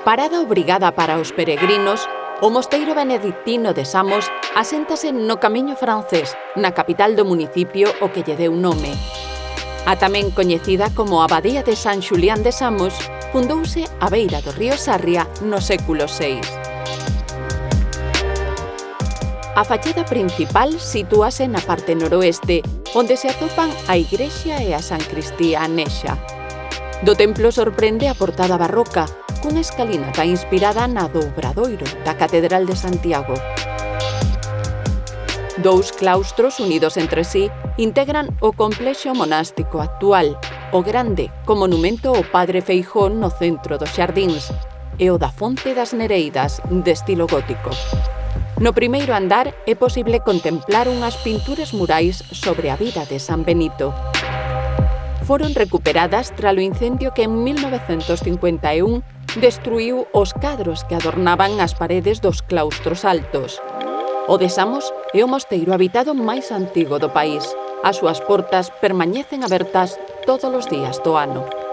Parada obrigada para os peregrinos, o mosteiro benedictino de Samos aséntase no Camiño Francés, na capital do municipio o que lle deu nome. A tamén coñecida como Abadía de San Xulián de Samos, fundouse á beira do río Sarria no século VI. A fachada principal sitúase na parte noroeste, onde se atopan a igrexa e a sancristía anexa. Do templo sorprende a portada barroca, cunha escalinata inspirada na do Obradoiro da Catedral de Santiago. Dous claustros unidos entre sí integran o complexo monástico actual, o grande, co monumento ao Padre Feijóo no centro dos xardíns, e o da Fonte das Nereidas, de estilo gótico. No primeiro andar é posible contemplar unhas pinturas murais sobre a vida de San Benito. Foron recuperadas tralo incendio que en 1951 destruíu os cadros que adornaban as paredes dos claustros altos. O de Samos é o mosteiro habitado máis antigo do país. As súas portas permanecen abertas todos os días do ano.